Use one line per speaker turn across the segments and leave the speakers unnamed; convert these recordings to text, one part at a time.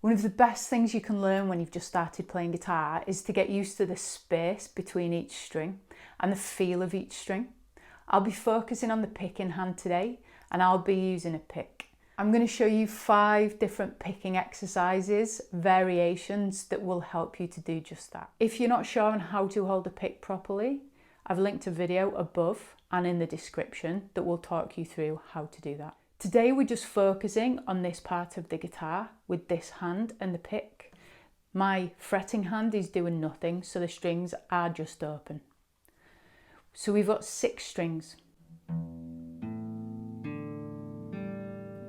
One of the best things you can learn when you've just started playing guitar is to get used to the space between each string and the feel of each string. I'll be focusing on the picking hand today, and I'll be using a pick. I'm going to show you 5 different picking exercises, variations that will help you to do just that. If you're not sure on how to hold a pick properly, I've linked a video above and in the description that will talk you through how to do that. Today we're just focusing on this part of the guitar with this hand and the pick. My fretting hand is doing nothing, so the strings are just open. So we've got 6 strings.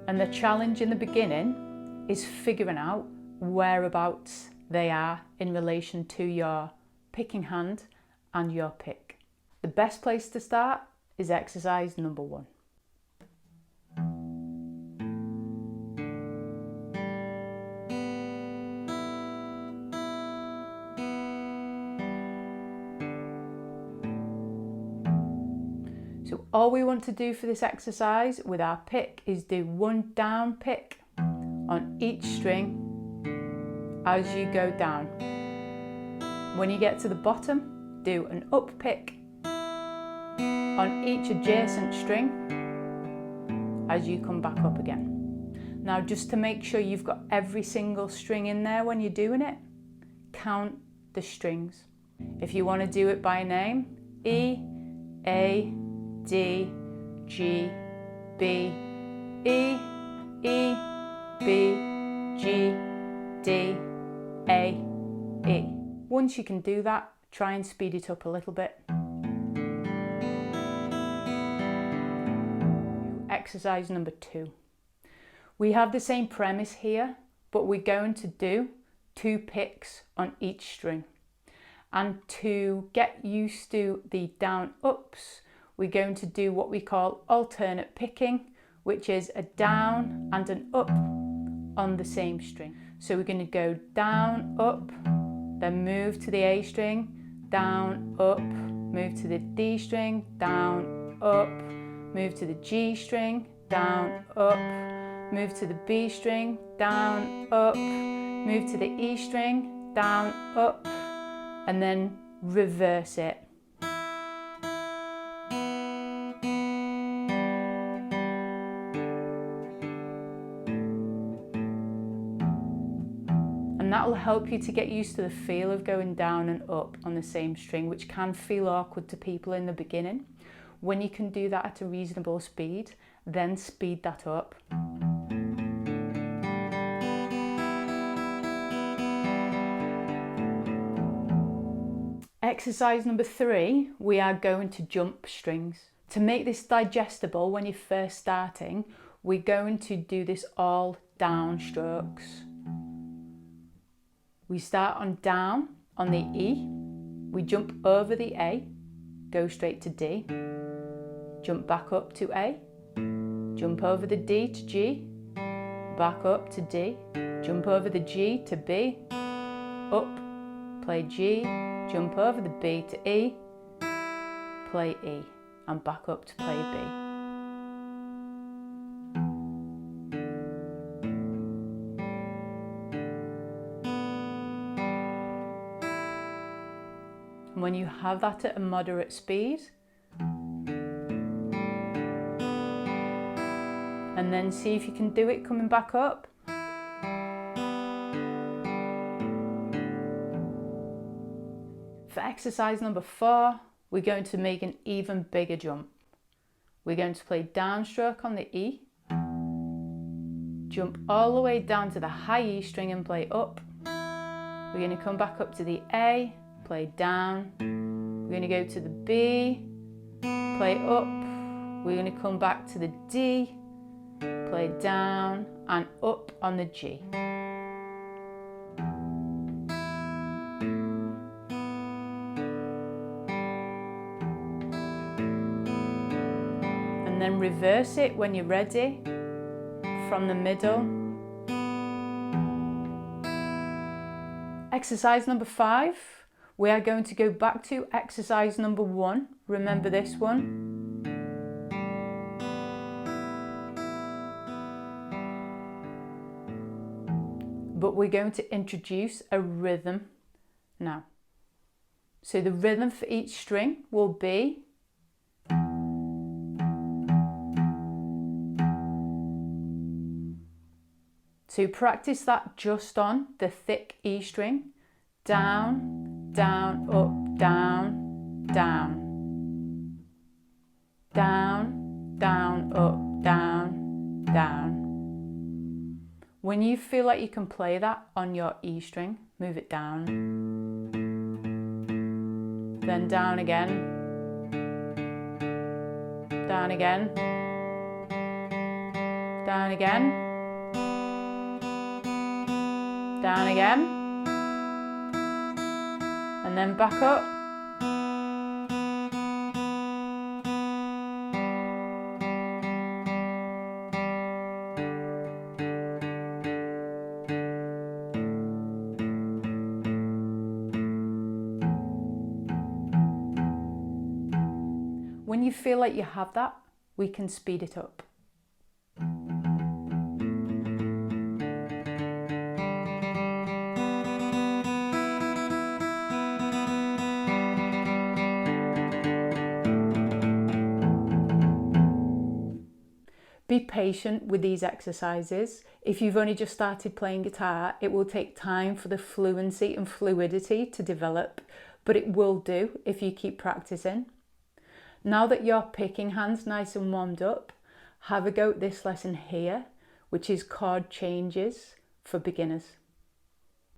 And the challenge in the beginning is figuring out whereabouts they are in relation to your picking hand and your pick. The best place to start is exercise number 1. So all we want to do for this exercise with our pick is do 1 down pick on each string as you go down. When you get to the bottom, do an up pick on each adjacent string as you come back up again. Now, just to make sure you've got every single string in there when you're doing it, count the strings. If you want to do it by name, E, A, D, G, B, E, E, B, G, D, A, E. Once you can do that, try and speed it up a little bit. Exercise number 2. We have the same premise here, but we're going to do 2 picks on each string. And to get used to the down ups, we're going to do what we call alternate picking, which is a down and an up on the same string. So we're going to go down, up, then move to the A string, down, up, move to the D string, down, up, move to the G string, down, up, move to the B string, down, up, move to the E string, down, up, and then reverse it. And that will help you to get used to the feel of going down and up on the same string, which can feel awkward to people in the beginning. When you can do that at a reasonable speed, then speed that up. Exercise number 3, we are going to jump strings. To make this digestible when you're first starting, we're going to do this all down strokes. We start on down on the E, we jump over the A, go straight to D, jump back up to A, jump over the D to G, back up to D, jump over the G to B, up, play G, jump over the B to E, play E, and back up to play B. When you have that at a moderate speed, and then see if you can do it coming back up. For exercise number 4, we're going to make an even bigger jump. We're going to play downstroke on the E, jump all the way down to the high E string and play up. We're going to come back up to the A, play down. We're going to go to the B, play up. We're going to come back to the D, play down and up on the G. And then reverse it when you're ready from the middle. Exercise number 5, we are going to go back to exercise number 1. Remember this one? but we're going to introduce a rhythm now. So the rhythm for each string will be so practice that just on the thick E string. Down, down, up, down, down. Down, down, up, down, down. When you feel like you can play that on your E string, move it down. Then down again. Down again. Down again. Down again. And then back up. When you feel like you have that, we can speed it up. Be patient with these exercises. If you've only just started playing guitar, it will take time for the fluency and fluidity to develop, but it will do if you keep practicing. Now that your picking hand's nice and warmed up, have a go at this lesson here, which is chord changes for beginners.